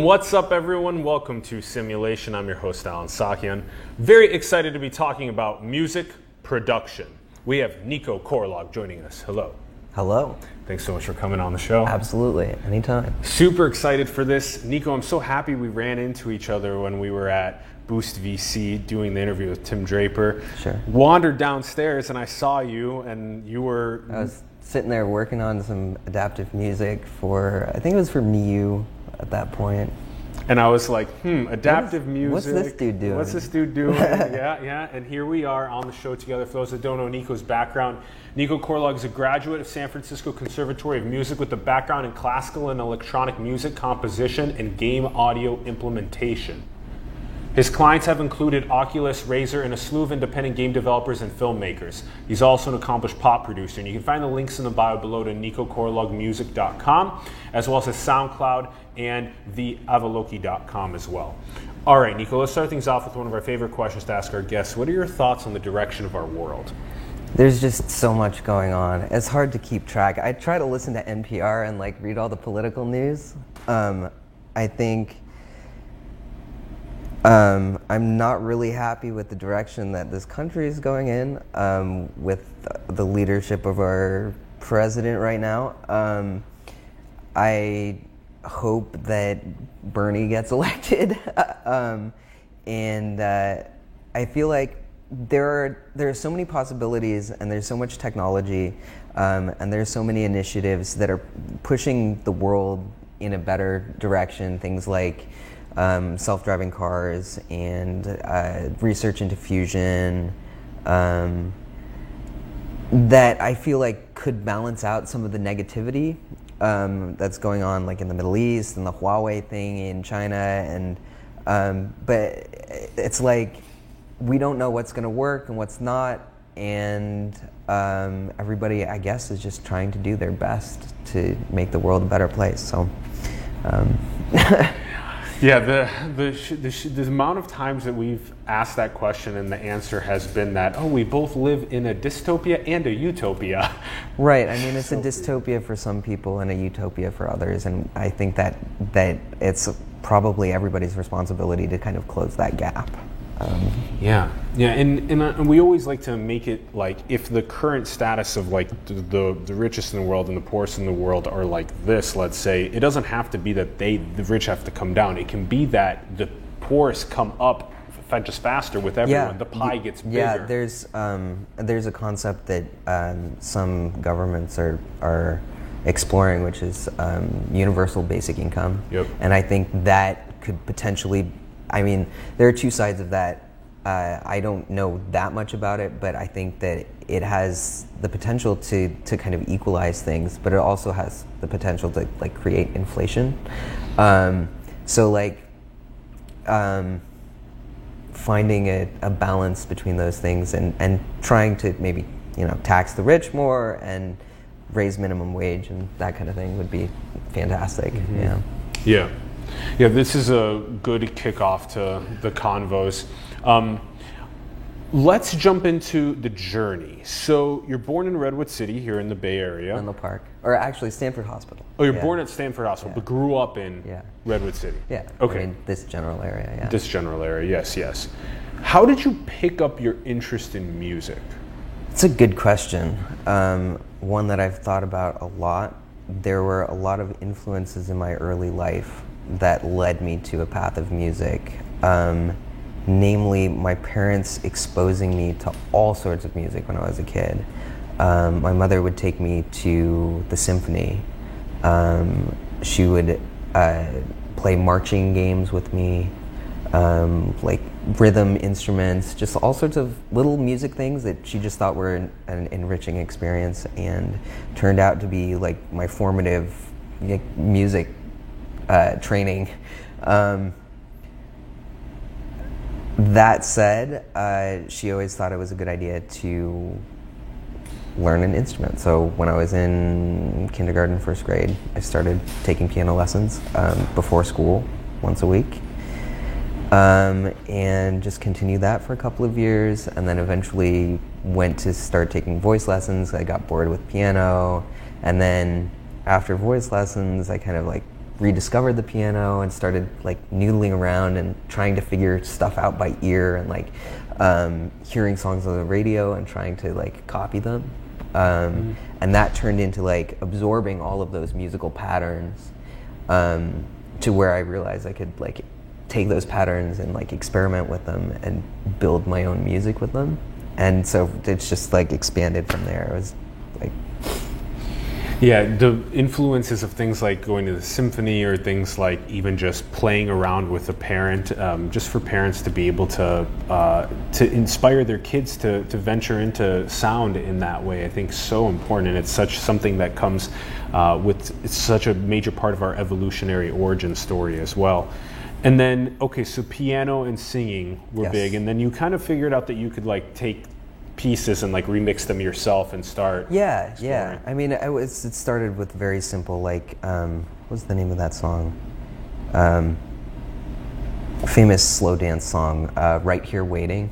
What's up, everyone? Welcome to Simulation. I'm your host, Alan Sakian. Very excited to be talking about music production. We have Nico Korolog joining us. Hello. Hello. Thanks so much for coming on the show. Absolutely. Anytime. Super excited for this. Nico, I'm so happy we ran into each other when we were at Boost VC doing the interview with Tim Draper. Sure. Wandered downstairs and I saw you, and you were... I was sitting there working on some adaptive music for, I think it was for Miu at that point. And I was like, adaptive music. What's this dude doing? What's this dude doing? yeah. And here we are on the show together. For those that don't know Nico's background, Nico Korolog is a graduate of San Francisco Conservatory of Music with a background in classical and electronic music composition and game audio implementation. His clients have included Oculus, Razer, and a slew of independent game developers and filmmakers. He's also an accomplished pop producer, and you can find the links in the bio below to nicokorologmusic.com, as well as his SoundCloud and the avaloki.com as well. All right, Nico, let's start things off with one of our favorite questions to ask our guests. What are your thoughts on the direction of our world? There's just so much going on. It's hard to keep track. I try to listen to NPR and read all the political news. I think I'm not really happy with the direction that this country is going in with the leadership of our president right now. I hope that Bernie gets elected, and I feel like there are so many possibilities, and there's so much technology, and there's so many initiatives that are pushing the world in a better direction. Things like self-driving cars and research into fusion that I feel like could balance out some of the negativity that's going on in the Middle East and the Huawei thing in China, and but it's we don't know what's going to work and what's not, and everybody, I guess, is just trying to do their best to make the world a better place. So yeah, the amount of times that we've asked that question and the answer has been that, we both live in a dystopia and a utopia. Right. I mean, it's a dystopia for some people and a utopia for others, and I think that it's probably everybody's responsibility to kind of close that gap. And we always like to make it if the current status of the richest in the world and the poorest in the world are like this, let's say, it doesn't have to be that the rich have to come down. It can be that the poorest come up just faster with everyone. Yeah. The pie gets bigger. Yeah, there's a concept that some governments are exploring, which is universal basic income. Yep. And I think that could potentially, there are two sides of that. I don't know that much about it, but I think that it has the potential to kind of equalize things, but it also has the potential to create inflation. Finding a balance between those things and trying to maybe tax the rich more and raise minimum wage and that kind of thing would be fantastic. Mm-hmm. Yeah, this is a good kickoff to the convos. Let's jump into the journey. So you're born in Redwood City here in the Bay Area. Menlo Park. Or actually Stanford Hospital. Oh, you're born at Stanford Hospital, but grew up in Redwood City. Yeah. Okay. This general area, yeah. This general area, yes. How did you pick up your interest in music? It's a good question. One that I've thought about a lot. There were a lot of influences in my early life that led me to a path of music. Namely, my parents exposing me to all sorts of music when I was a kid. My mother would take me to the symphony. She would play marching games with me, rhythm instruments, just all sorts of little music things that she just thought were an enriching experience, and turned out to be my formative music training. That said, she always thought it was a good idea to learn an instrument. So when I was in kindergarten, first grade, I started taking piano lessons before school once a week. And just continued that for a couple of years, and then eventually went to start taking voice lessons. I got bored with piano, and then after voice lessons, I kind of rediscovered the piano and started like noodling around and trying to figure stuff out by ear and like hearing songs on the radio and trying to like copy them. And that turned into like absorbing all of those musical patterns to where I realized I could like take those patterns and like experiment with them and build my own music with them. And so it's just like expanded from there. It was like, yeah, the influences of things like going to the symphony or things like even just playing around with a parent, just for parents to be able to inspire their kids to venture into sound in that way, I think is so important. And it's such something that comes it's such a major part of our evolutionary origin story as well. And then, okay, so piano and singing were big, and then you kind of figured out that you could like take pieces and like remix them yourself and start exploring. I mean, it started with very simple, like what's the name of that song, famous slow dance song, Right Here Waiting,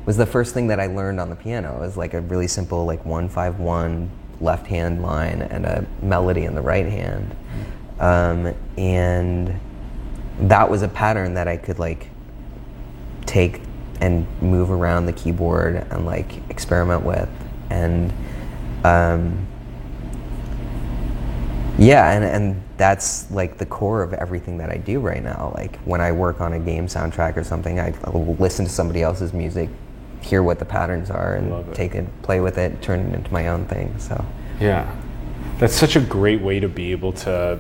was the first thing that I learned on the piano. It was like a really simple like 1-5-1 left hand line and a melody in the right hand, and that was a pattern that I could like take and move around the keyboard and like experiment with, and and that's like the core of everything that I do right now. Like when I work on a game soundtrack or something, I'll listen to somebody else's music, hear what the patterns are, and take it, play with it, turn it into my own thing. So yeah, that's such a great way to be able to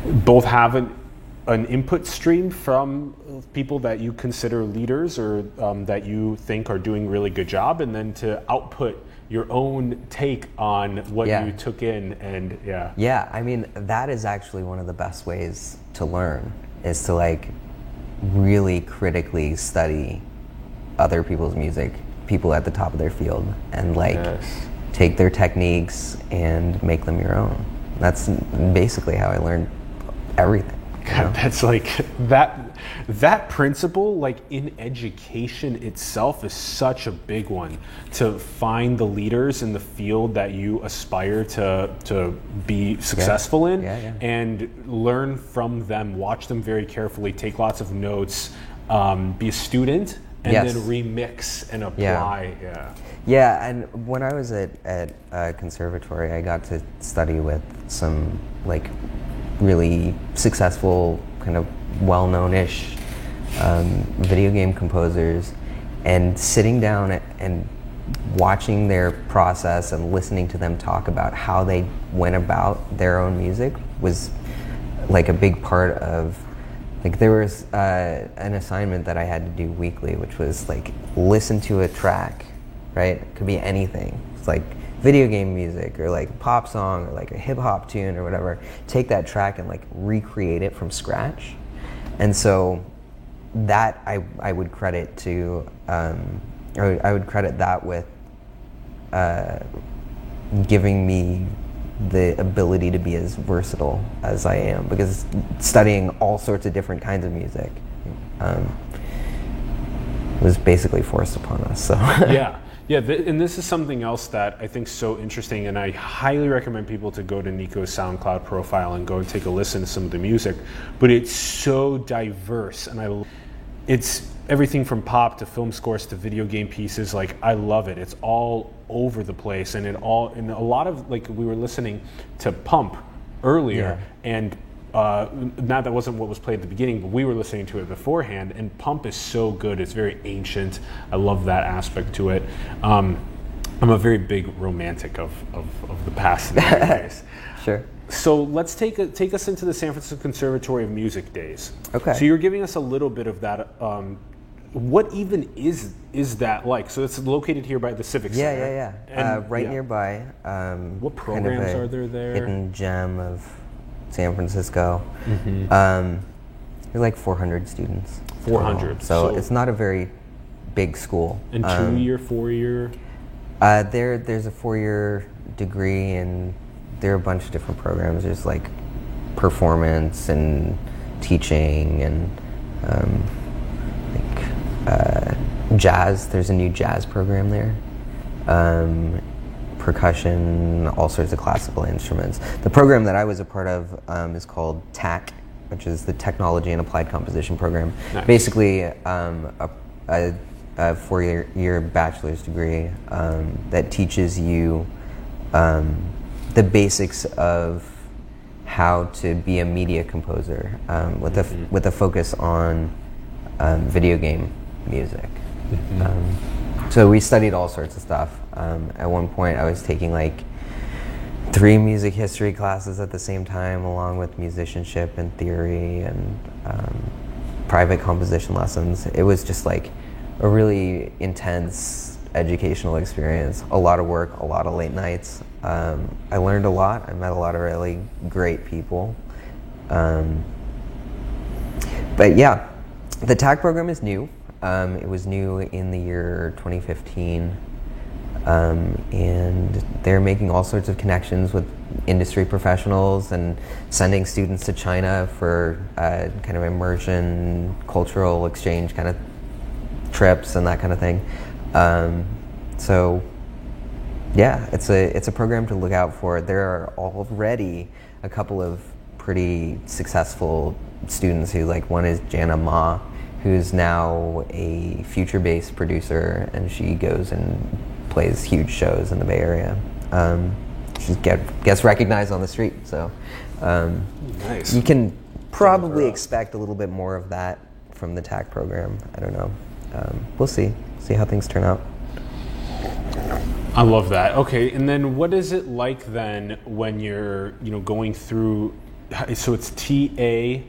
both have an input stream from people that you consider leaders or that you think are doing really good job, and then to output your own take on what you took in. And I mean, that is actually one of the best ways to learn, is to like really critically study other people's music, people at the top of their field, and like take their techniques and make them your own. That's basically how I learned everything. God, that's like that principle, like in education itself, is such a big one. To find the leaders in the field that you aspire to be successful in, and learn from them, watch them very carefully, take lots of notes, be a student, and then remix and apply. Yeah, and when I was at conservatory, I got to study with some like really successful, kind of well-known-ish video game composers, and sitting down and watching their process and listening to them talk about how they went about their own music was like a big part of, like there was an assignment that I had to do weekly, which was like listen to a track, right? It could be anything. It's like video game music or like a pop song or like a hip hop tune or whatever. Take that track and like recreate it from scratch. And so that I would credit to, or I would credit that with giving me the ability to be as versatile as I am, because studying all sorts of different kinds of music was basically forced upon us. So and this is something else that I think is so interesting, and I highly recommend people to go to Nico's SoundCloud profile and go and take a listen to some of the music. But it's so diverse, and it's everything from pop to film scores to video game pieces. Like, I love it. It's all over the place, and a lot of, like, we were listening to Pump earlier, and now that wasn't what was played at the beginning, but we were listening to it beforehand, and Pump is so good. It's very ancient. I love that aspect to it. I'm a very big romantic of the past in many ways. Sure. So let's take us into the San Francisco Conservatory of Music days. Okay. So you're giving us a little bit of that. What even is that like? So it's located here by the Civic Center. And, nearby. What programs kind of are there? Hidden gem of San Francisco. Mm-hmm. There's like 400 students. 400. So it's not a very big school. And 2-year, 4-year? There's a 4-year degree, and there are a bunch of different programs. There's like performance and teaching and jazz. There's a new jazz program there. percussion, all sorts of classical instruments. The program that I was a part of is called TAC, which is the Technology and Applied Composition program. Nice. Basically, a 4-year bachelor's degree that teaches you the basics of how to be a media composer with a focus on video game music. So we studied all sorts of stuff. At one point I was taking like 3 music history classes at the same time, along with musicianship and theory and private composition lessons. It was just like a really intense educational experience. A lot of work, a lot of late nights. I learned a lot. I met a lot of really great people. But yeah, the TAC program is new. It was new in the year 2015. And they're making all sorts of connections with industry professionals and sending students to China for kind of immersion, cultural exchange kind of trips and that kind of thing. So yeah, it's a program to look out for. There are already a couple of pretty successful students who, like, one is Jana Ma, who's now a future-based producer, and she goes and plays huge shows in the Bay Area. She gets recognized on the street, so nice. You can probably expect a little bit more of that from the TAC program. I don't know. We'll see how things turn out. I love that. Okay, and then what is it like then when you're going through? So it's TA,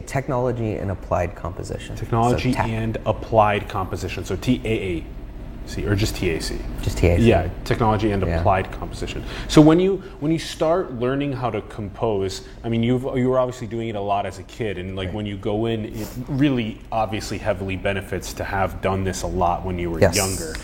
Technology and Applied Composition. Technology and Applied Composition. So TAA. Or just TAC? Just TAC. Yeah, Technology and Applied Composition. So when you start learning how to compose, I mean, you were obviously doing it a lot as a kid, and like when you go in, it really obviously heavily benefits to have done this a lot when you were younger.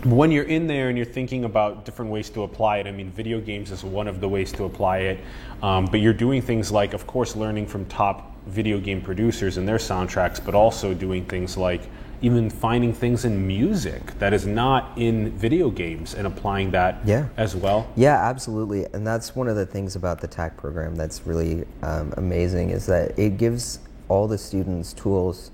When you're in there and you're thinking about different ways to apply it, I mean, video games is one of the ways to apply it, but you're doing things like, of course, learning from top video game producers and their soundtracks, but also doing things like even finding things in music that is not in video games and applying that as well. Yeah, absolutely. And that's one of the things about the TAC program that's really amazing, is that it gives all the students tools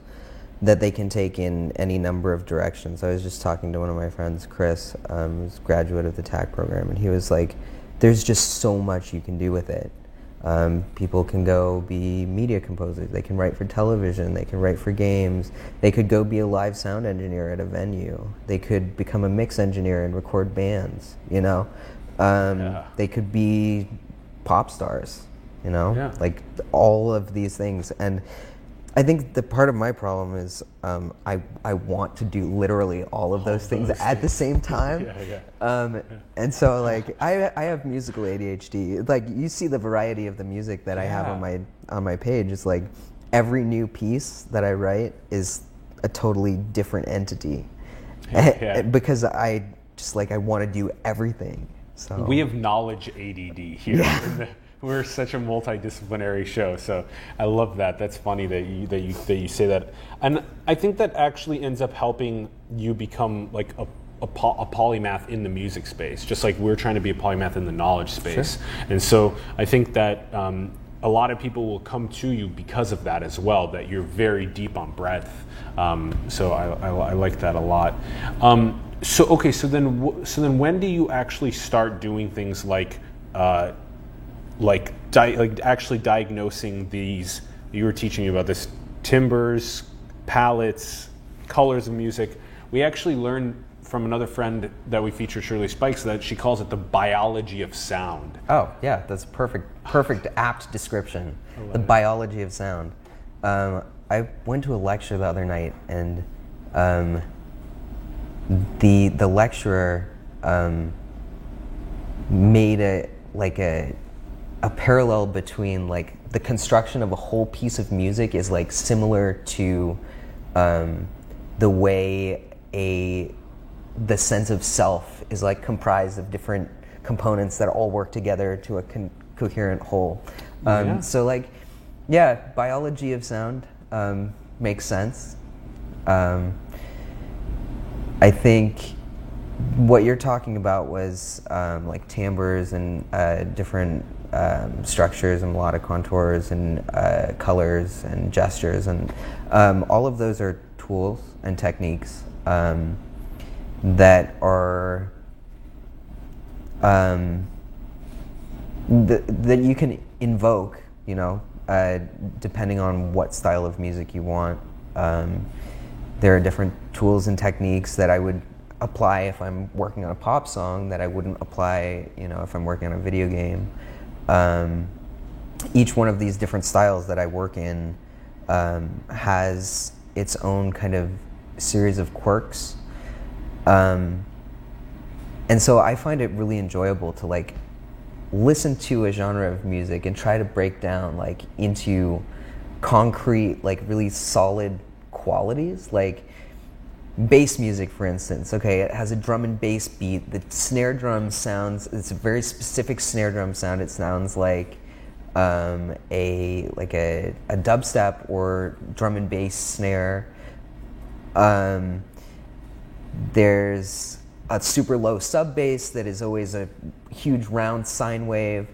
that they can take in any number of directions. I was just talking to one of my friends, Chris, who's a graduate of the TAC program, and he was like, there's just so much you can do with it. People can go be media composers, they can write for television, they can write for games, they could go be a live sound engineer at a venue, they could become a mix engineer and record bands, they could be pop stars, like all of these things. And I think the part of my problem is I want to do literally all of those things at the same time. And so like I have musical ADHD. Like, you see the variety of the music that I have on my page. It's like every new piece that I write is a totally different entity. Because I just I want to do everything. So we have knowledge ADD here. We're such a multidisciplinary show, so I love that. That's funny that you say that, and I think that actually ends up helping you become like a polymath in the music space, just like we're trying to be a polymath in the knowledge space. Sure. And so I think that a lot of people will come to you because of that as well. That you're very deep on breadth. So I like that a lot. So then when do you actually start doing things like actually diagnosing these? You were teaching me about this: timbres, palettes, colors of music. We actually learned from another friend that we featured, Shirley Spikes, that she calls it the biology of sound. Oh yeah, that's perfect apt description. The biology of sound. I went to a lecture the other night, and the lecturer made a parallel between the construction of a whole piece of music is similar to the way the sense of self is comprised of different components that all work together to a coherent whole. So biology of sound makes sense. I think What you're talking about was like timbres and different structures and melodic contours and colors and gestures, and all of those are tools and techniques that are that you can invoke, you know, depending on what style of music you want. There are different tools and techniques that I would apply if I'm working on a pop song that I wouldn't apply, you know, if I'm working on a video game. Each one of these different styles that I work in has its own kind of series of quirks. And so I find it really enjoyable to like listen to a genre of music and try to break down like into concrete, like really solid qualities. Like bass music, for instance. Okay, it has a drum and bass beat. The snare drum sounds, it's a very specific snare drum sound. It sounds like a dubstep or drum and bass snare. There's a super low sub bass that is always a huge round sine wave,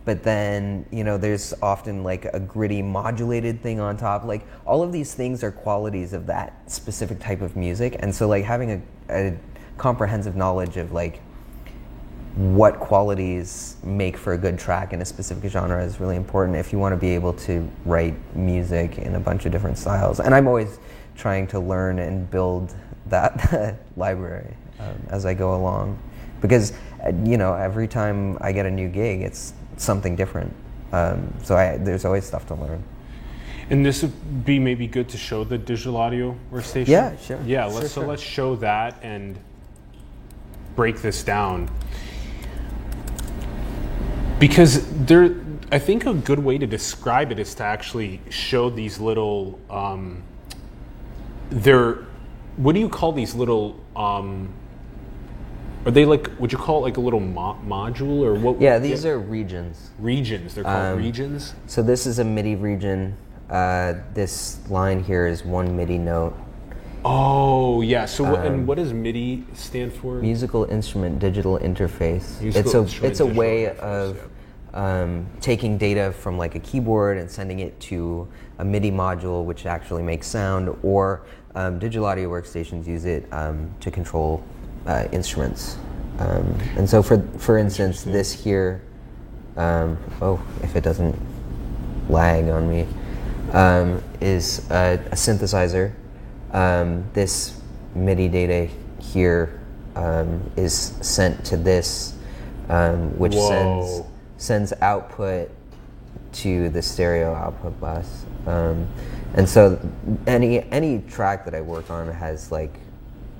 but then, you know, there's often like a gritty modulated thing on top. Like all of these things are qualities of that specific type of music, and so like having a comprehensive knowledge of like what qualities make for a good track in a specific genre is really important if you want to be able to write music in a bunch of different styles. And I'm always trying to learn and build that library as I go along, because you know, every time I get a new gig, it's something different. So there's always stuff to learn. And this would be maybe good to show the digital audio workstation. Yeah, sure. Yeah, let's show that and break this down, because I think a good way to describe it is to actually show these little. What do you call these little? Are they like? Would you call it like a little module or what? Yeah, these are regions. Regions. They're called regions. So this is a MIDI region. This line here is one MIDI note. Oh yeah. So and what does MIDI stand for? Musical Instrument Digital Interface. It's a way of taking data from like a keyboard and sending it to a MIDI module, which actually makes sound, or digital audio workstations use it to control instruments. And so for instance, this here, if it doesn't lag on me, is a synthesizer. This MIDI data here is sent to this, which sends output to the stereo output bus. And so any track that I work on has like,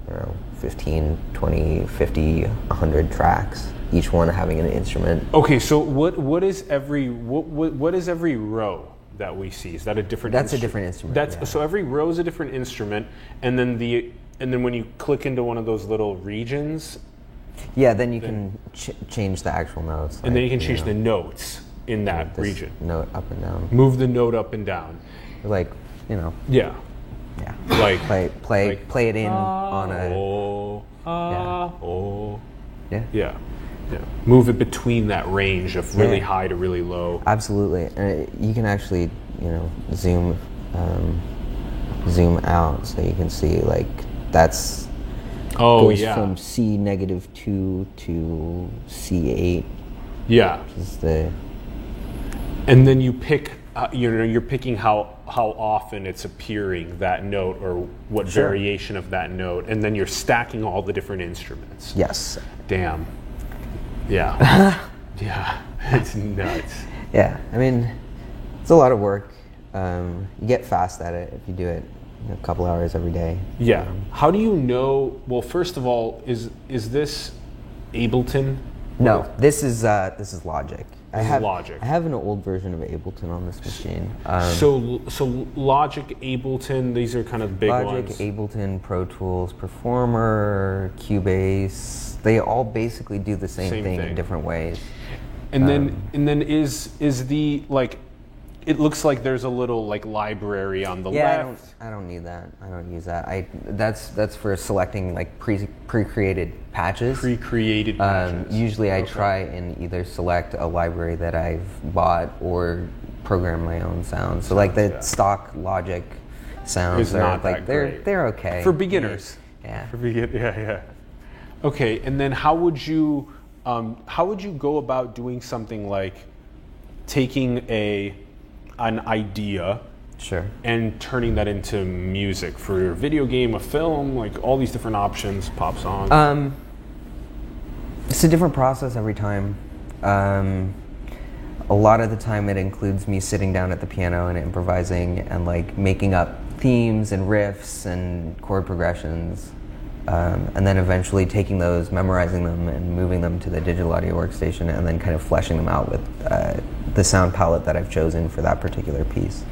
I don't know, 15, 20, 50, 100 tracks, each one having an instrument. Okay, so what is every row that we see? Is that a different That's a different instrument. So every row is a different instrument, and then when you click into one of those little regions, then you can change the actual notes. And then you can change the notes in that region. Note up and down. Move the note up and down. Like, you know. Yeah. Yeah. Like play it in on a. Yeah. Move it between that range of really high to really low. Absolutely, and you can actually, you know, zoom out so you can see like that's. Goes from C-2 to C8. Yeah. Which is the. And then you pick. You're picking how often it's appearing, that note, or what variation of that note, and then you're stacking all the different instruments. Yes. Damn. Yeah. Yeah. It's nuts. Yeah. I mean, it's a lot of work. You get fast at it if you do it a couple hours every day. Yeah. How do you know? Well, first of all, is this Ableton? No, this is Logic. Logic. I have an old version of Ableton on this machine. So Logic, Ableton, these are kind of big ones. Logic, Ableton, Pro Tools, Performer, Cubase. They all basically do the same thing in different ways. And then is the like it looks like there's a little like library on the left. I don't need that. I don't use that. That's for selecting like pre-created patches. Pre-created patches. Usually I try and either select a library that I've bought or program my own sounds. So like the stock Logic sounds are like they're okay for beginners. Yeah. Yeah. Okay, and then how would you go about doing something like taking an idea, sure, and turning that into music for a video game, a film, like all these different options, pop song? It's a different process every time. A lot of the time it includes me sitting down at the piano and improvising and like making up themes and riffs and chord progressions. And then eventually taking those, memorizing them, and moving them to the digital audio workstation, and then kind of fleshing them out with the sound palette that I've chosen for that particular piece.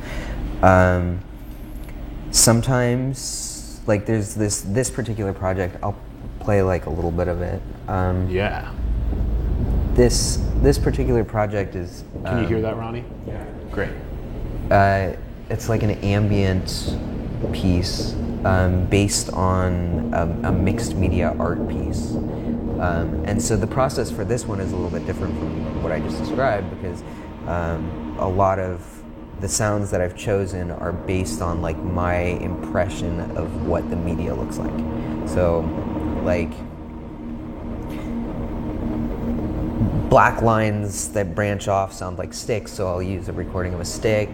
Sometimes, like there's this particular project, I'll play like a little bit of it. Yeah. This particular project is. Can you hear that, Ronnie? Yeah. Great. It's like an ambient piece based on a mixed media art piece. And so the process for this one is a little bit different from what I just described, because a lot of the sounds that I've chosen are based on like my impression of what the media looks like. So like black lines that branch off sound like sticks, so I'll use a recording of a stick.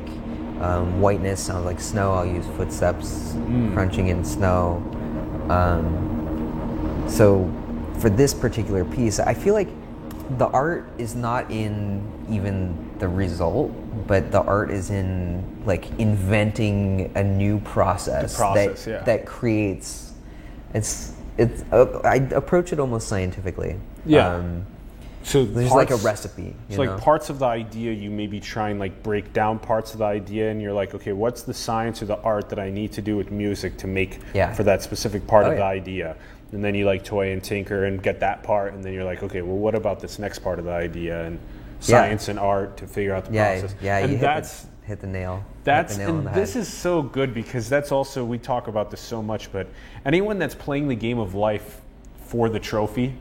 Whiteness sounds like snow, I'll use footsteps crunching in snow. So for this particular piece, I feel like the art is not in even the result, but the art is in like inventing a new process, that creates. I approach it almost scientifically. Yeah. So there's like a recipe. So like parts of the idea, you maybe try and like break down parts of the idea, and you're like, okay, what's the science or the art that I need to do with music to make for that specific part of the idea? And then you like toy and tinker and get that part, and then you're like, okay, well, what about this next part of the idea, and science and art to figure out the process. Yeah, and you that's hit the nail. And this is so good, because that's also, we talk about this so much, but anyone that's playing the game of life for the trophy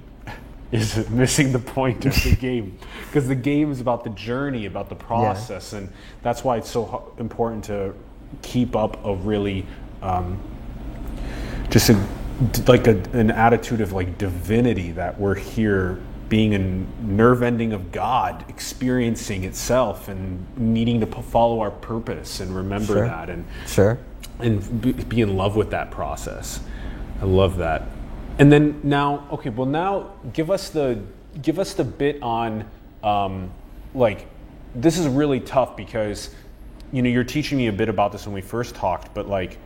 is missing the point of the game, because the game is about the journey, about the process, and that's why it's so important to keep up a really an attitude of like divinity, that we're here being a nerve ending of God, experiencing itself and needing to follow our purpose and remember that, and be in love with that process. I love that. And then now give us the bit on like, this is really tough, because you're teaching me a bit about this when we first talked, but like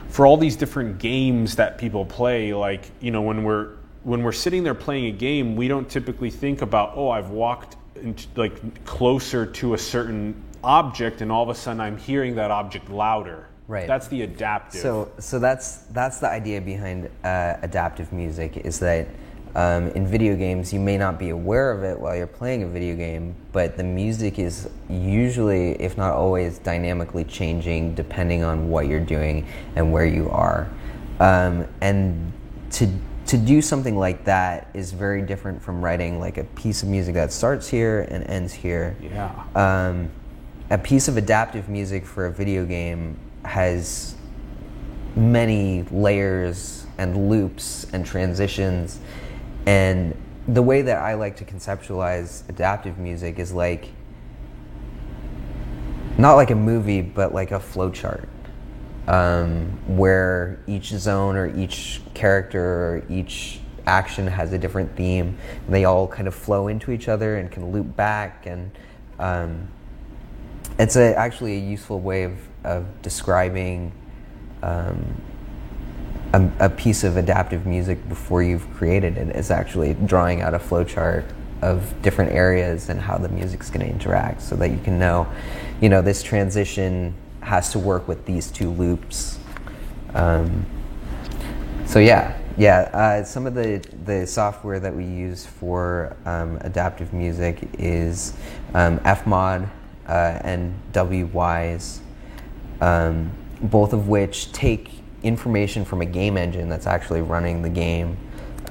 for all these different games that people play, like when we're sitting there playing a game, we don't typically think about, I've walked like closer to a certain object, and all of a sudden I'm hearing that object louder. Right. That's the adaptive. So that's the idea behind adaptive music, is that in video games you may not be aware of it while you're playing a video game, but the music is usually, if not always, dynamically changing depending on what you're doing and where you are. And to do something like that is very different from writing like a piece of music that starts here and ends here. Yeah. A piece of adaptive music for a video game has many layers and loops and transitions, and the way that I like to conceptualize adaptive music is like, not like a movie, but like a flowchart, where each zone or each character or each action has a different theme, and they all kind of flow into each other and can loop back, and it's actually a useful way of describing a piece of adaptive music before you've created it. Is actually drawing out a flowchart of different areas and how the music's going to interact, so that you can know, this transition has to work with these two loops. Some of the software that we use for adaptive music is FMod and WWise, both of which take information from a game engine that's actually running the game,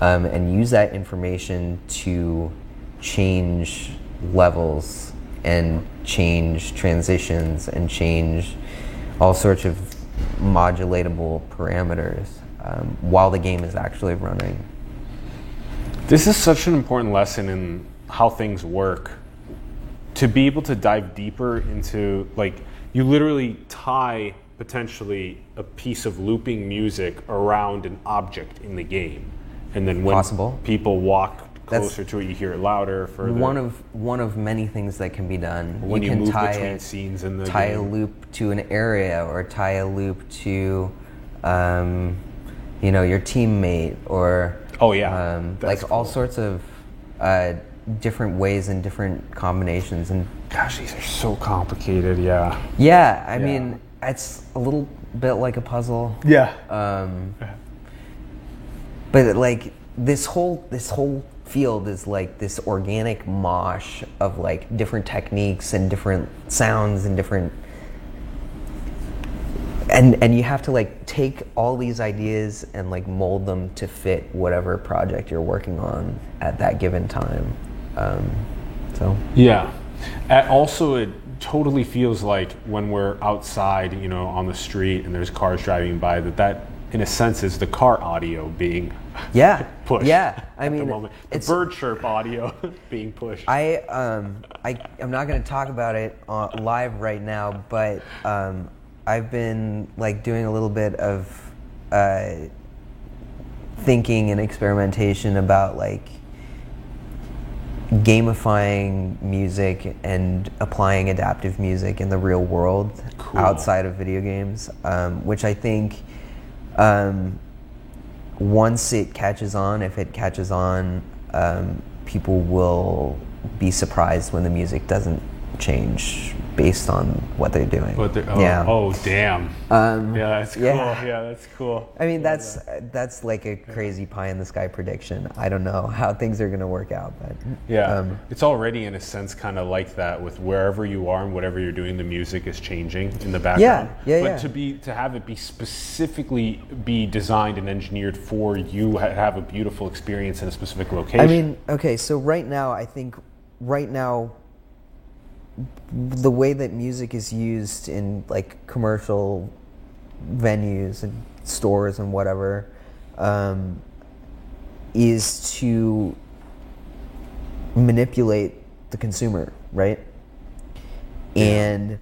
and use that information to change levels and change transitions and change all sorts of modulatable parameters while the game is actually running. This is such an important lesson in how things work. To be able to dive deeper into, like, you literally tie potentially a piece of looping music around an object in the game, and then when people walk closer to it, you hear it louder, further. One of many things that can be done. When you can move between scenes in the tie game. a loop to an area, or tie a loop to, your teammate, or like all sorts of different ways and different combinations. And gosh, these are so complicated. Yeah. Yeah, I mean, it's a little bit like a puzzle. Yeah. But like this whole field is like this organic mosh of like different techniques and different sounds and different, and you have to like take all these ideas and like mold them to fit whatever project you're working on at that given time. Yeah. Also, it totally feels like when we're outside, on the street and there's cars driving by, that in a sense is the car audio being pushed. Yeah. I mean, at the moment. The bird chirp audio being pushed. I'm not going to talk about it live right now, but I've been like doing a little bit of thinking and experimentation about like gamifying music and applying adaptive music in the real world outside of video games, which I think once it catches on, if it catches on, people will be surprised when the music doesn't change based on what they're doing. Oh, damn. That's cool. Yeah, that's cool. I mean, that's like a crazy pie in the sky prediction. I don't know how things are going to work out, but it's already in a sense kind of like that with wherever you are and whatever you're doing, the music is changing in the background. But to have it be specifically be designed and engineered for you, have a beautiful experience in a specific location. I mean, okay, so I think right now the way that music is used in like commercial venues and stores and whatever is to manipulate the consumer, right? And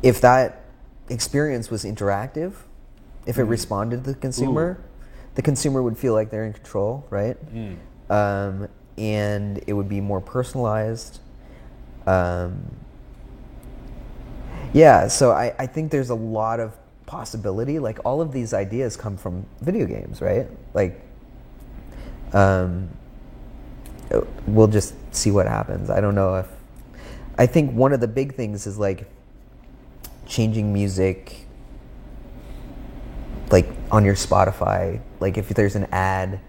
if that experience was interactive, if it responded to the consumer would feel like they're in control, right? And it would be more personalized. So I think there's a lot of possibility. Like all of these ideas come from video games, right? Like, we'll just see what happens. I don't know I think one of the big things is like changing music, like on your Spotify, like if there's an ad,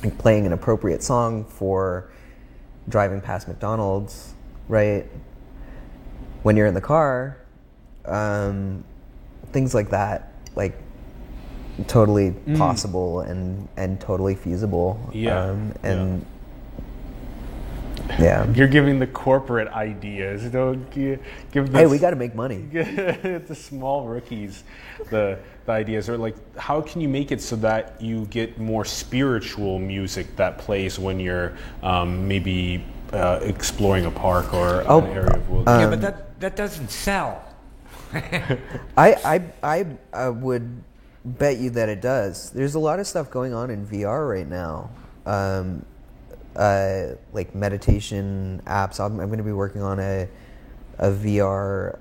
like playing an appropriate song for driving past McDonald's, right? When you're in the car, things like that, like totally possible and totally feasible. You're giving the corporate ideas. Don't give hey, we got to make money. The small rookies, the ideas are like, how can you make it so that you get more spiritual music that plays when you're maybe exploring a park or an area of wilderness? But that doesn't sell. I would bet you that it does. There's a lot of stuff going on in VR right now. Like meditation apps. I'm going to be working on a VR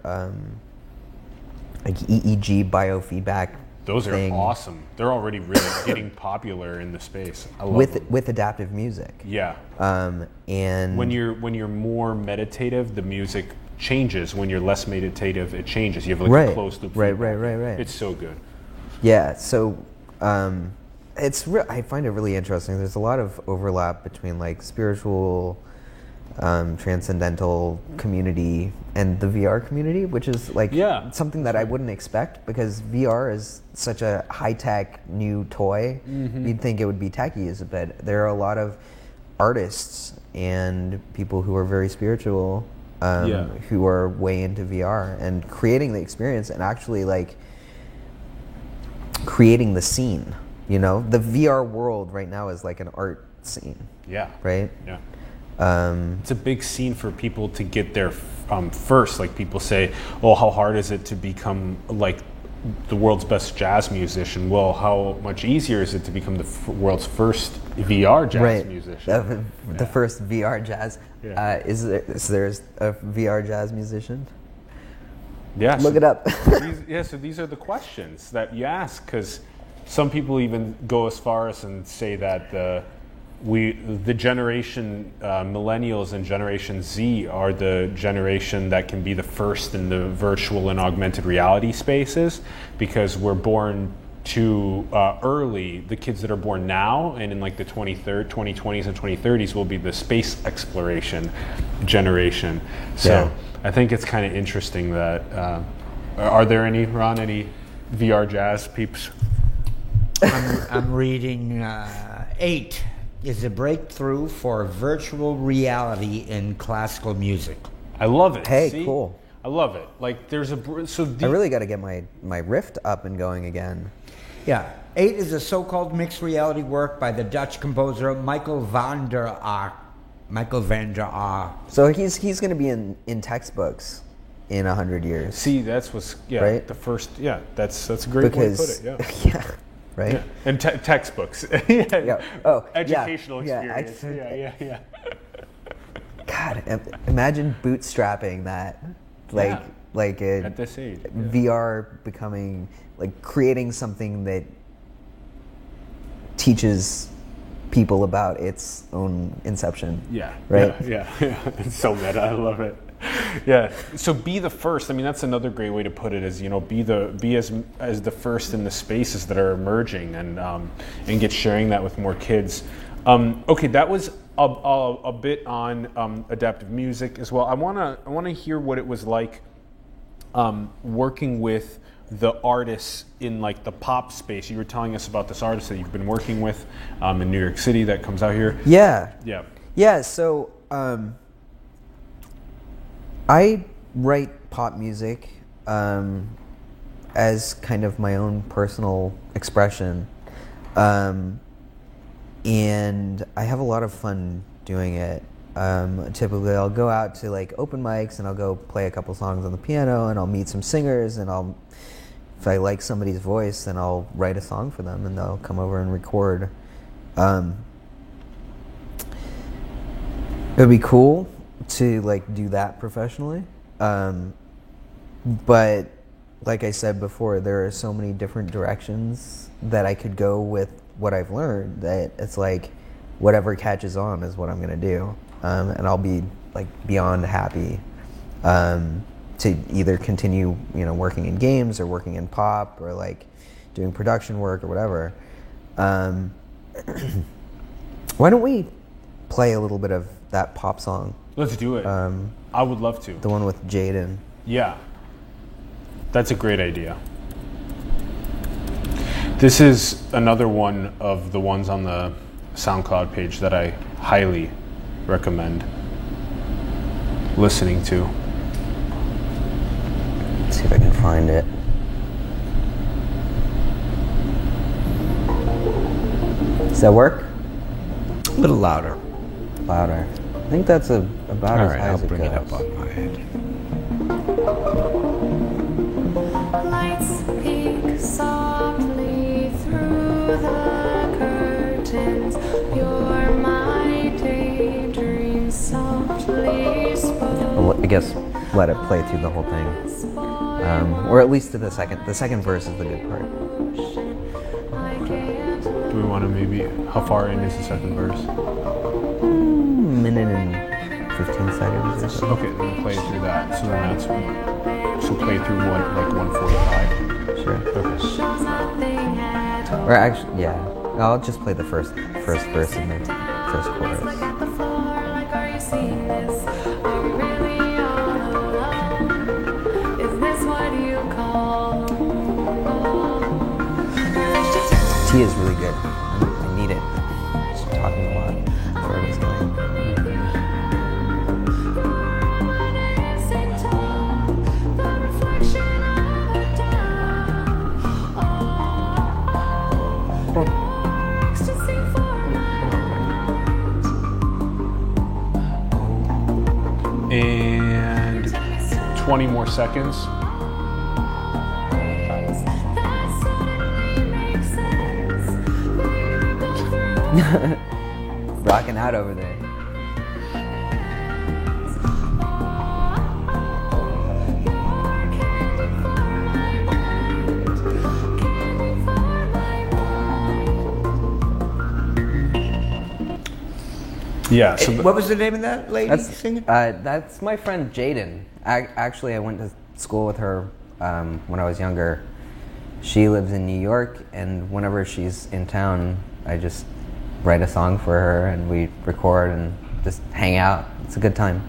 like EEG biofeedback. Those are thing. Awesome. They're already really getting popular in the space. I love them. With adaptive music. Yeah. And when you're more meditative, the music changes. When you're less meditative, it changes. You have like a closed loop. Right. It's so good. Yeah. So. I find it really interesting. There's a lot of overlap between like spiritual transcendental community and the VR community, which is like something that I wouldn't expect because VR is such a high-tech new toy. You'd think it would be techy, but there are a lot of artists and people who are very spiritual who are way into VR and creating the experience and actually like creating the scene. You know, the VR world right now is like an art scene. Yeah. Right? Yeah. It's a big scene for people to get there first. Like people say, oh, how hard is it to become like the world's best jazz musician? Well, how much easier is it to become the world's first VR jazz musician? The first VR jazz. Is there a VR jazz musician? Yeah. Look it up. So these are the questions that you ask, because some people even go as far as and say that the generation millennials and Generation Z are the generation that can be the first in the virtual and augmented reality spaces, because we're born too early. The kids that are born now and in like the 2020s and 2030s will be the space exploration generation. So I think it's kind of interesting that are there any, Ron, any VR jazz peeps? I'm reading 8 is a breakthrough for virtual reality in classical music. I love it. Hey, See? Cool. I love it. Like there's I really got to get my Rift up and going again. Yeah. 8 is a so-called mixed reality work by the Dutch composer Michael van der Aar. So he's going to be in textbooks in 100 years. See, that's what's right? The first. Yeah, that's a great way to put it. Yeah. Yeah. Right? Yeah. And textbooks. Oh, educational experience. Yeah. God, imagine bootstrapping that, like at this age, VR becoming like creating something that teaches people about its own inception. Yeah. Right. Yeah. It's so meta. I love it. Yeah. So be the first. I mean, that's another great way to put it. Is be as the first in the spaces that are emerging, and get sharing that with more kids. Okay, that was a bit on adaptive music as well. I wanna hear what it was like working with the artists in like the pop space. You were telling us about this artist that you've been working with in New York City that comes out here. Yeah. So I write pop music as kind of my own personal expression, and I have a lot of fun doing it. Typically I'll go out to like open mics and I'll go play a couple songs on the piano and I'll meet some singers and if I like somebody's voice, then I'll write a song for them and they'll come over and record. It would be cool to like do that professionally, but like I said before, there are so many different directions that I could go with what I've learned that it's like whatever catches on is what I'm gonna do, and I'll be like beyond happy to either continue working in games or working in pop or like doing production work or whatever. Why don't we play a little bit of that pop song? Let's do it. I would love to. The one with Jaden. Yeah. That's a great idea. This is another one of the ones on the SoundCloud page that I highly recommend listening to. Let's see if I can find it. Does that work? A little louder. Louder. I think that's about as high as it goes. All right, I'll bring it up on my end. Lights peek softly through the curtains. You're my daydream softly spoken. I guess let it play through the whole thing, or at least to the second. The second verse is the good part. Do we want to maybe? How far in is the second verse? Minute and 15 seconds or so. Okay, then we'll play through that. So then that's so play through 1:45. Sure. Okay. Or actually, yeah. I'll just play the first verse and the first chorus. seen this? Are we really all alone? Is this what you call home? Let's just Tea is really good. I need it. I'm talking a lot. Everybody's going. And 20 more seconds. Rocking out over there. Yeah. So What was the name of that lady singing? That's my friend Jaden. Actually, I went to school with her when I was younger. She lives in New York, and whenever she's in town, I just write a song for her, and we record and just hang out. It's a good time.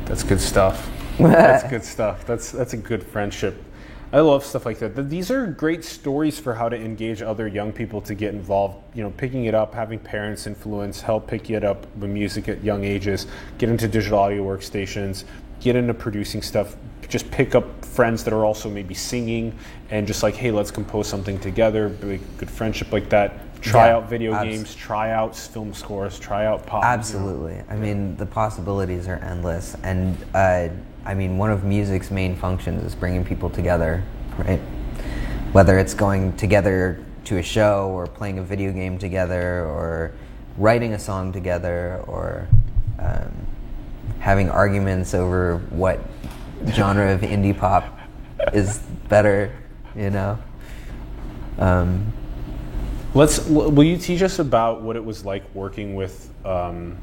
That's good stuff. That's good stuff. That's a good friendship. I love stuff like that. These are great stories for how to engage other young people to get involved. You know, picking it up, having parents influence, help pick it up with music at young ages, get into digital audio workstations, get into producing stuff. Just pick up friends that are also maybe singing, and just like, hey, let's compose something together. Big good friendship like that. Try out video games, try out film scores, try out pop. Absolutely. I mean, the possibilities are endless, and I mean, one of music's main functions is bringing people together, right? Whether it's going together to a show, or playing a video game together, or writing a song together, or having arguments over what genre of indie pop is better, you know? Will you teach us about what it was like working with Oculus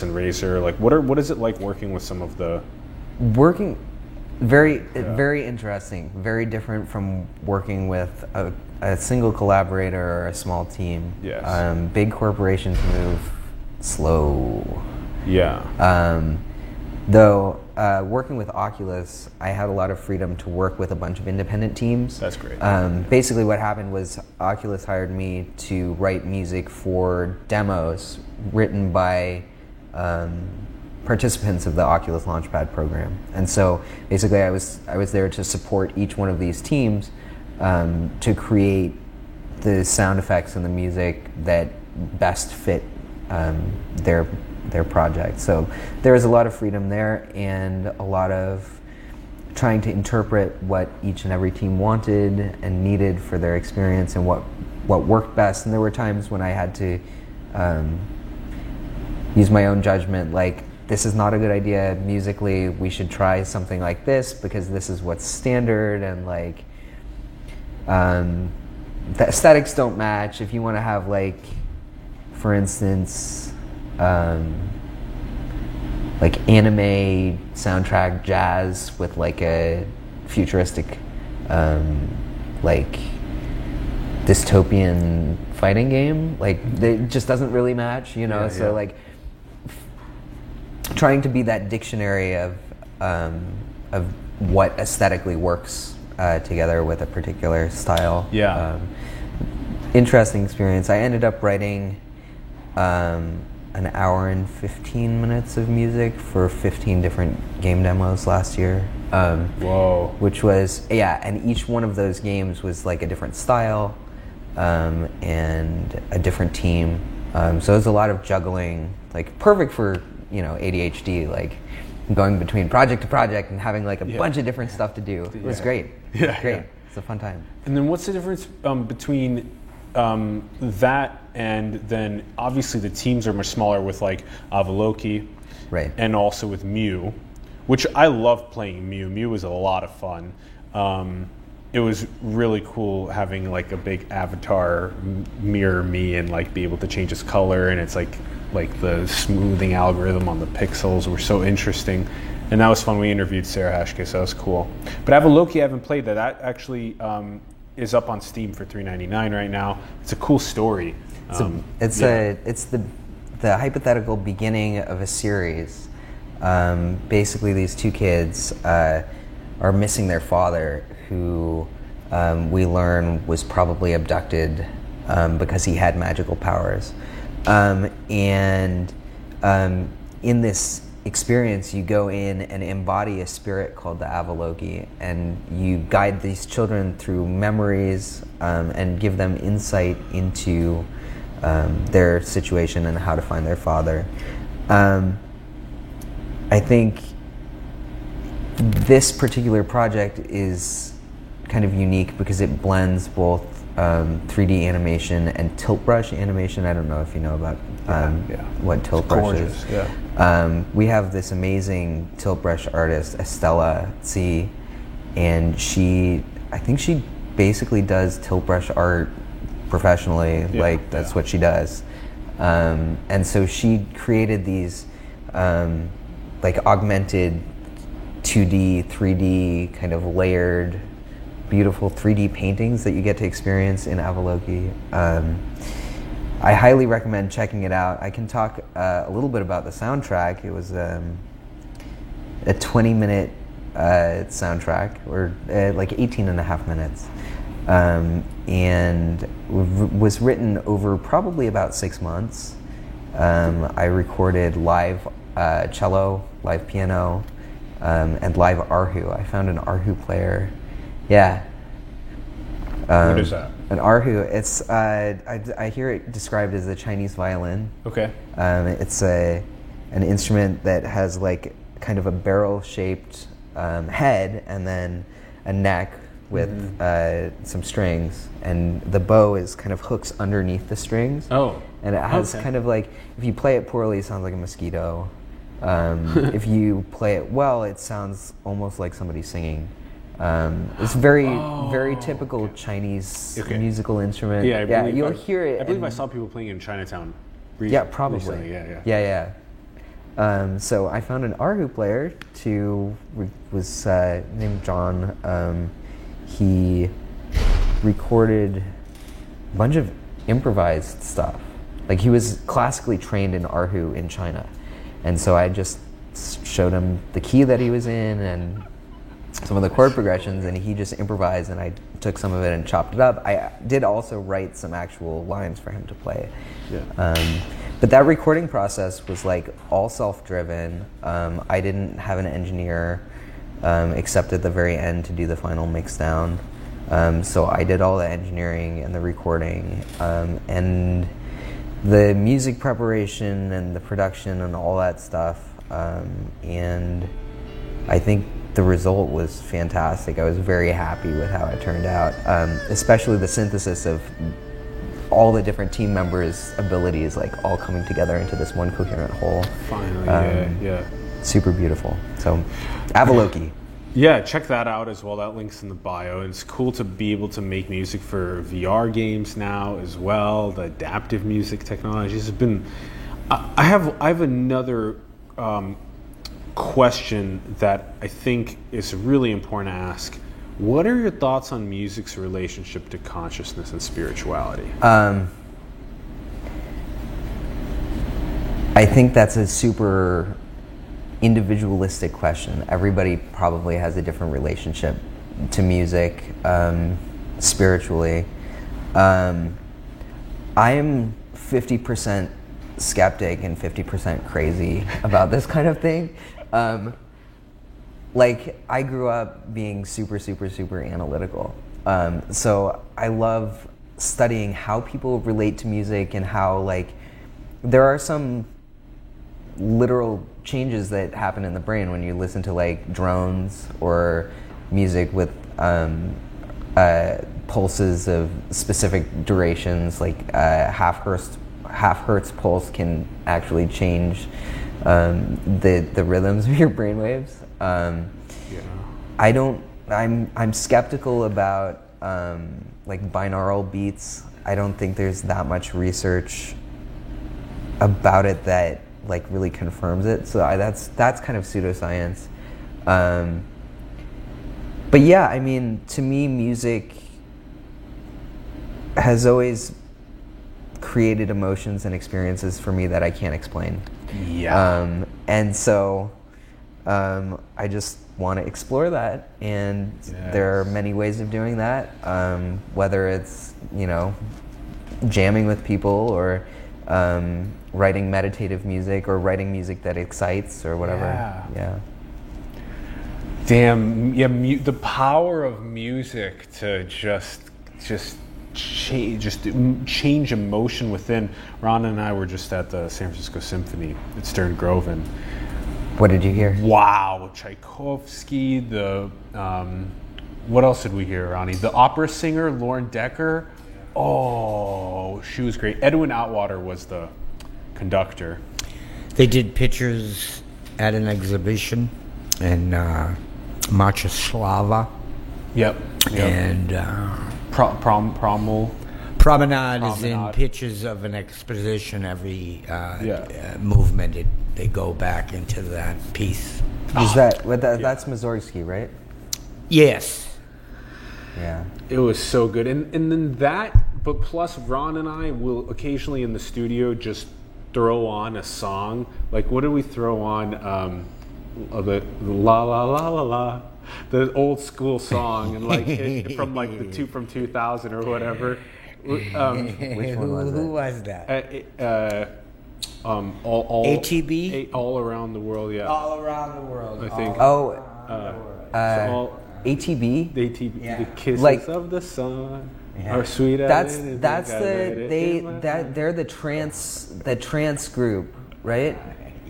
and Razer? Like, what is it like working with some of the very interesting, very different from working with a single collaborator or a small team. Yes. Big corporations move slow. Yeah. Though working with Oculus, I had a lot of freedom to work with a bunch of independent teams. That's great. Basically what happened was Oculus hired me to write music for demos written by participants of the Oculus Launchpad program. And so basically I was there to support each one of these teams to create the sound effects and the music that best fit their project. So there was a lot of freedom there, and a lot of trying to interpret what each and every team wanted and needed for their experience and what worked best. And there were times when I had to use my own judgment, like, this is not a good idea musically, we should try something like this because this is what's standard, and like the aesthetics don't match. If you want to have, like, for instance, like anime soundtrack jazz with like a futuristic like dystopian fighting game, like, it just doesn't really match, you know. Like trying to be that dictionary of what aesthetically works together with a particular style. Interesting experience. I ended up writing an hour and 15 minutes of music for 15 different game demos last year. Whoa. Which was, and each one of those games was like a different style and a different team. So it was a lot of juggling, like perfect for, you know, ADHD, like going between project to project and having like a bunch of different stuff to do. It was great. Great. It's a fun time. And then what's the difference between that and then obviously the teams are much smaller with like Avaloki, right, and also with Mew, which I love playing Mew. Mew was a lot of fun. It was really cool having like a big avatar mirror me and like be able to change its color, and it's like the smoothing algorithm on the pixels were so interesting. And that was fun. We interviewed Sarah Hashke, so that was cool. But Avaloki, I haven't played that. That actually is up on Steam for $3.99 right now. It's a cool story. It's the the hypothetical beginning of a series. Basically, these two kids are missing their father, who we learn was probably abducted because he had magical powers. In this experience, you go in and embody a spirit called the Avaloki, and you guide these children through memories and give them insight into their situation and how to find their father. I think this particular project is kind of unique because it blends both 3D animation and tilt brush animation. I don't know if you know about what tilt brush is. Yeah. We have this amazing tilt brush artist, Estella C, and I think she basically does tilt brush art professionally. That's what she does. And so she created these augmented 2D, 3D kind of layered, beautiful 3D paintings that you get to experience in Avaloki. I highly recommend checking it out. I can talk a little bit about the soundtrack. It was a 20-minute soundtrack, or 18 and a half minutes, and was written over probably about 6 months. I recorded live cello, live piano, and live Arhu. I found an Arhu player. Yeah. What is that? An Arhu. It's I hear it described as a Chinese violin. Okay. It's an instrument that has like kind of a barrel-shaped head and then a neck with some strings, and the bow is kind of hooks underneath the strings. Oh. And it has kind of like, if you play it poorly, it sounds like a mosquito. If you play it well, it sounds almost like somebody singing. It's very typical Chinese musical instrument. Yeah, you'll hear it. I believe I saw people playing it in Chinatown. Probably. Recently. Yeah. So I found an Arhu player was named John. He recorded a bunch of improvised stuff. Like, he was classically trained in Arhu in China. And so I just showed him the key that he was in and some of the chord progressions, and he just improvised, and I took some of it and chopped it up. I did also write some actual lines for him to play. Yeah. But that recording process was like all self-driven. I didn't have an engineer except at the very end to do the final mix down. So I did all the engineering and the recording, and the music preparation and the production and all that stuff. And I think the result was fantastic. I was very happy with how it turned out, especially the synthesis of all the different team members' abilities, like all coming together into this one coherent whole. Finally, yeah. Super beautiful. So, Avaloki. Yeah, check that out as well. That link's in the bio. And it's cool to be able to make music for VR games now as well. The adaptive music technologies have been. I have another question that I think is really important to ask. What are your thoughts on music's relationship to consciousness and spirituality? I think that's a super individualistic question. Everybody probably has a different relationship to music, spiritually. I am 50% skeptic and 50% crazy about this kind of thing. I grew up being super analytical. So I love studying how people relate to music and how, there are some literal changes that happen in the brain when you listen to drones or music with pulses of specific durations, half hertz pulse can actually change the rhythms of your brainwaves. I'm skeptical about binaural beats. I don't think there's that much research about it that really confirms it. So that's kind of pseudoscience. But yeah, I mean, to me, music has always created emotions and experiences for me that I can't explain. Yeah. And so I just want to explore that, and there are many ways of doing that, whether it's, you know, jamming with people, or writing meditative music, or writing music that excites, or whatever. Yeah. Damn, yeah, the power of music to just change emotion within. Ron and I were just at the San Francisco Symphony at Stern Grove, and What did you hear? wow, Tchaikovsky, what else did we hear, Ronnie? The opera singer, Lauren Decker. Oh, she was great. Edwin Atwater was the conductor. They did pictures at an exhibition in Machislava, Yep. and Promenade. Promenade is in Promenade. pictures of an exposition. Every movement, they go back into that piece. Is that's Mussorgsky, right? Yes. Yeah. It was so good. And then that, but plus Ron and I will occasionally in the studio just throw on a song. Like, what did we throw on? The La La La La La, the old school song, and like from like the from 2000 or whatever. Which one was Who it? was that? All ATB? all around the world, yeah. All around the world. I think. ATB. The ATB, Yeah. the kisses Like- of the sun Yeah. are sweet. That's they're the trance group, right?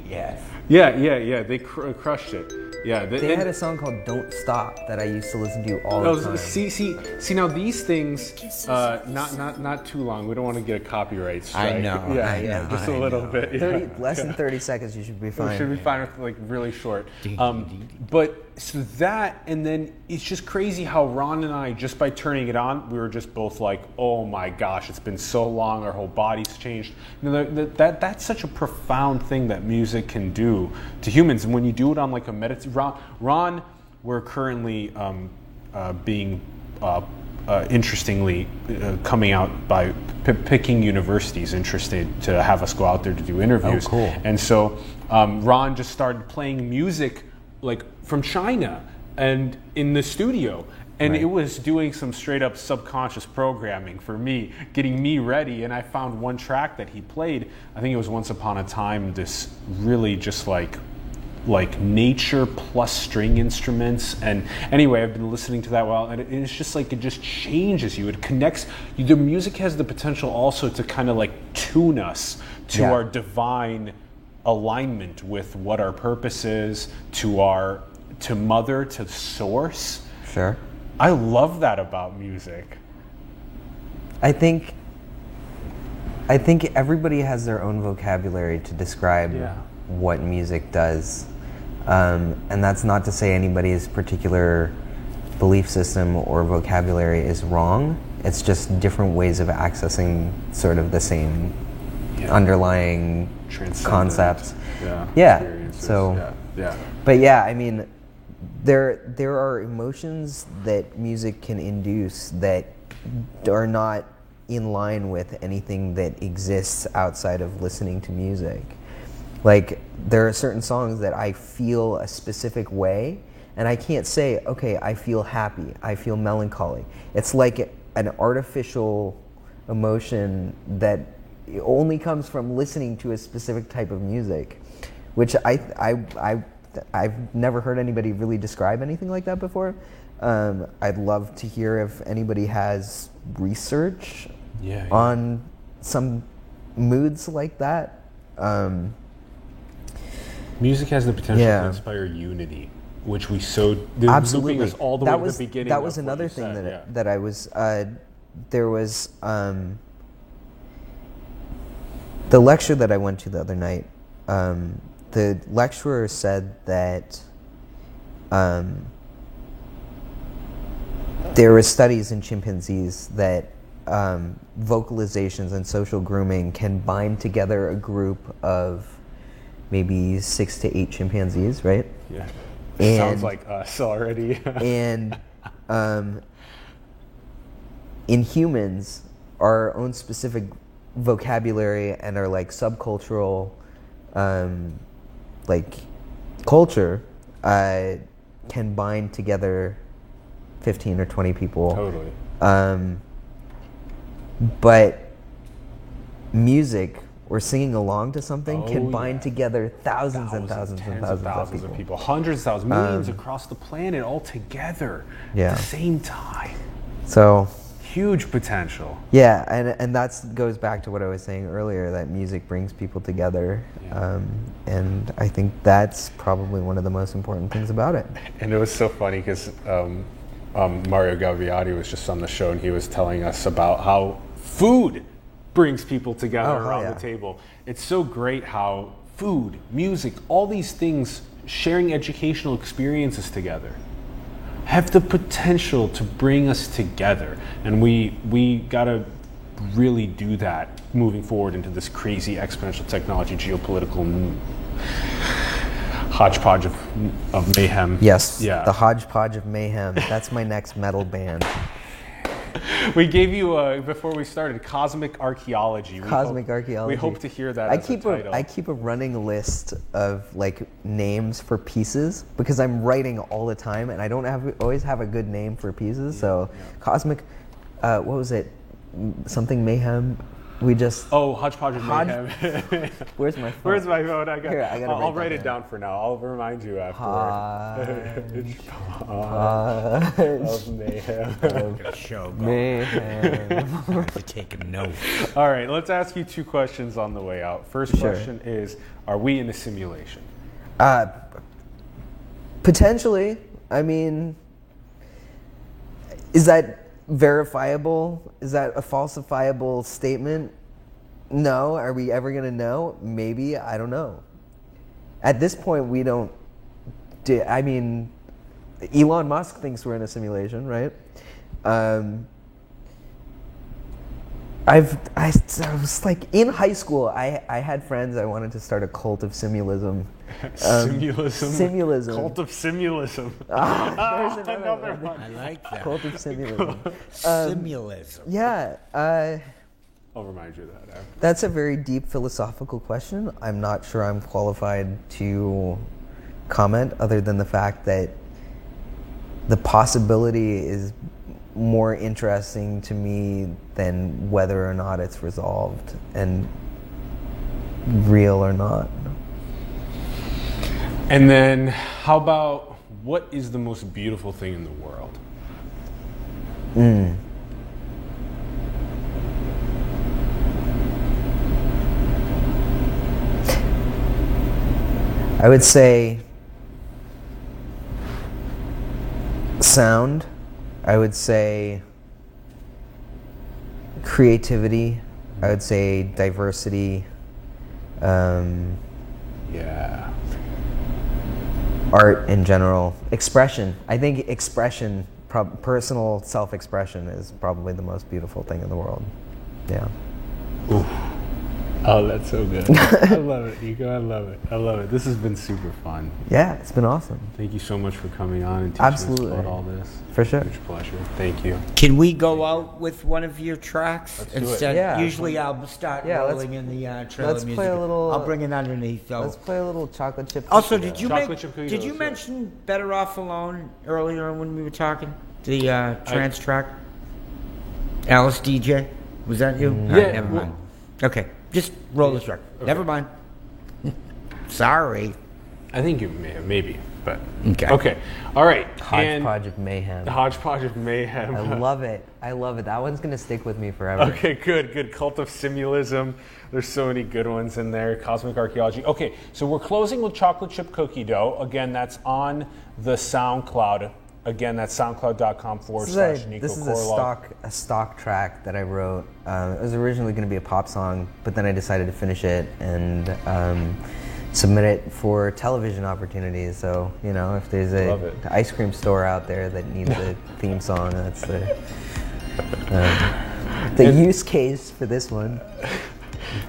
Yes. Yeah. They crushed it. Yeah, They had a song called "Don't Stop" that I used to listen to all the time. See. Now these things, not too long. We don't want to get a copyright strike. I know. Yeah, just a little bit. Yeah. Less than 30 seconds, you should be fine. Should be fine with like really short. But so that, and then it's just crazy how Ron and I, just by turning it on, we were just both like, oh my gosh, it's been so long, our whole body's changed. You know, that's such a profound thing that music can do to humans. And when you do it on like a meditative, Ron, we're currently being interestingly coming out by picking universities interested to have us go out there to do interviews. Oh, cool. And so Ron just started playing music like from China and in the studio. And Right. it was doing some straight up subconscious programming for me, getting me ready. And I found one track that he played. I think it was Once Upon a Time, this really just like nature plus string instruments. And anyway, I've been listening to that while, and it's just like, it just changes you. It connects you. The music has the potential also to kind of like tune us to Yeah. our divine alignment with what our purpose is, to mother, to source. Sure. I love that about music. I think everybody has their own vocabulary to describe Yeah. what music does. And that's not to say anybody's particular belief system or vocabulary is wrong. It's just different ways of accessing sort of the same underlying Transcendent. concepts. Yeah. So, yeah. but yeah, I mean, there are emotions that music can induce that are not in line with anything that exists outside of listening to music. Like, there are certain songs that I feel a specific way, and I can't say, okay, I feel happy, I feel melancholy. It's like an artificial emotion that only comes from listening to a specific type of music, which I've never heard anybody really describe anything like that before. I'd love to hear if anybody has research on some moods like that. Music has the potential Yeah. to inspire unity, which we Absolutely. looping us all the way to the beginning. That was of what another you thing said, that I was. There was the lecture that I went to the other night. The lecturer said that there were studies in chimpanzees that vocalizations and social grooming can bind together a group of maybe 6 to 8 chimpanzees, right? Yeah. And- Sounds like us already. And in humans, our own specific vocabulary and our like subcultural like culture can bind together 15 or 20 people. Totally. But music or singing along to something can bind yeah. together thousands and thousands and tens thousands of people. Hundreds of thousands, millions across the planet all together Yeah. at the same time. So Huge potential. yeah, and that goes back to what I was saying earlier, that music brings people together. Yeah. And I think that's probably one of the most important things about it. And it was so funny because Mario Gaviotti was just on the show and he was telling us about how food brings people together around the table. It's so great how food, music, all these things, sharing educational experiences together, have the potential to bring us together. And we gotta really do that moving forward into this crazy exponential technology, geopolitical hodgepodge of mayhem. Yes, Yeah. the hodgepodge of mayhem. That's my next metal band. We gave you before we started Cosmic Archaeology. Cosmic Archaeology. We hope to hear that. I as keep a title. I keep a running list of like names for pieces because I'm writing all the time and I don't always have a good name for pieces. So Cosmic, what was it? Something mayhem. We just Hodgepodge of mayhem. Where's my phone? Where's my phone? I got. Here, I gotta I'll write write that it down for now. I'll remind you afterward. Hodgepodge Of mayhem. Good show, bro. mayhem. I have to take a note. All right, let's ask you two questions on the way out. First Sure. question is: are we in a simulation? Potentially. I mean, is that verifiable? Is that a falsifiable statement? No. Are we ever going to know? Maybe. I don't know. At this point, we don't. I mean, Elon Musk thinks we're in a simulation, right? I was like in high school. I had friends. I wanted to start a cult of simulism. Simulism. Cult of simulism. There's Another one. I like that. Cult of simulism. Simulism. Yeah, I'll remind you of that. After. that's a very deep philosophical question. I'm not sure I'm qualified to comment, other than the fact that the possibility is more interesting to me than whether or not it's resolved and real or not. And then, how about what is the most beautiful thing in the world? I would say sound. I would say creativity. I would say diversity. Yeah. Art in general. Expression. I think expression, personal self-expression is probably the most beautiful thing in the world. Yeah. Ooh. Oh, that's so good. I love it, Nico. I love it. I love it. This has been super fun. Yeah, it's been awesome. Thank you so much for coming on and teaching Absolutely. us about all this. For sure. Huge pleasure. Thank you. Can we go out with one of your tracks Let's do it. instead? Yeah. Usually I'll start Yeah, let's- rolling in the trailer let's music. play a little- I'll bring it underneath though. Let's play a little chocolate chip. Also, cookie did you dough. Chocolate chip cookie did dough, you sure. mention "Better Off Alone" earlier when we were talking? The trance track. Alice DJ, was that you? All right, Yeah, never well- mind. Okay, just roll the track. Never mind. Sorry. I think you may have, maybe, but Okay. Okay. All right. Hodgepodge of mayhem. The hodgepodge of mayhem. I love it. I love it. That one's gonna stick with me forever. Okay, good. Cult of simulism. There's so many good ones in there. Cosmic archaeology. Okay, so we're closing with chocolate chip cookie dough. Again, that's on the SoundCloud. Again, that's soundcloud.com/Nico This is Korolog. a stock track that I wrote. It was originally going to be a pop song, but then I decided to finish it and submit it for television opportunities. So, you know, if there's Love a it. ice cream store out there that needs a theme song, that's the use case for this one.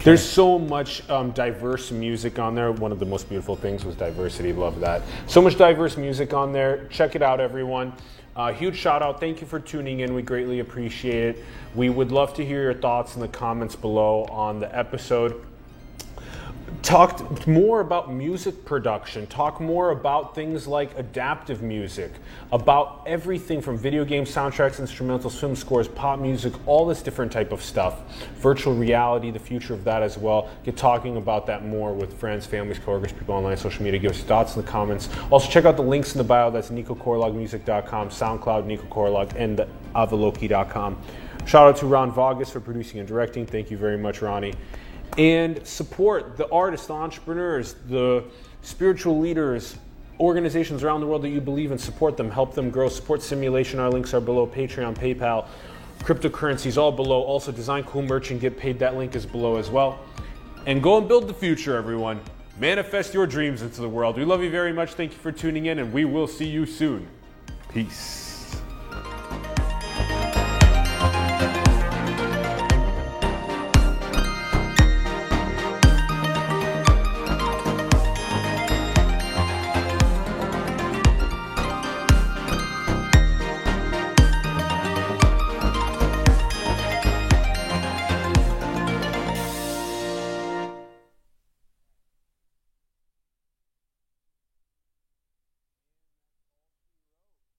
There's so much diverse music on there. One of the most beautiful things was diversity. Love that. So much diverse music on there. Check it out, everyone. Huge shout out. Thank you for tuning in. We greatly appreciate it. We would love to hear your thoughts in the comments below on the episode. Talk more about music production. Talk more about things like adaptive music, about everything from video game soundtracks, instrumentals, film scores, pop music, all this different type of stuff. Virtual reality, the future of that as well. Get talking about that more with friends, families, coworkers, people online, social media. Give us your thoughts in the comments. Also, check out the links in the bio. That's NicoKorologmusic.com, SoundCloud, Nico Korolog, and Avaloki.com. Shout out to Ron Vargas for producing and directing. Thank you very much, Ronnie. And support the artists, the entrepreneurs, the spiritual leaders, organizations around the world that you believe in. Support them, help them grow. Support Simulation. Our links are below. Patreon, PayPal, cryptocurrencies, all below. Also, design cool merch and get paid. That link is below as well. And go and build the future, everyone. Manifest your dreams into the world. We love you very much. Thank you for tuning in, and we will see you soon. Peace.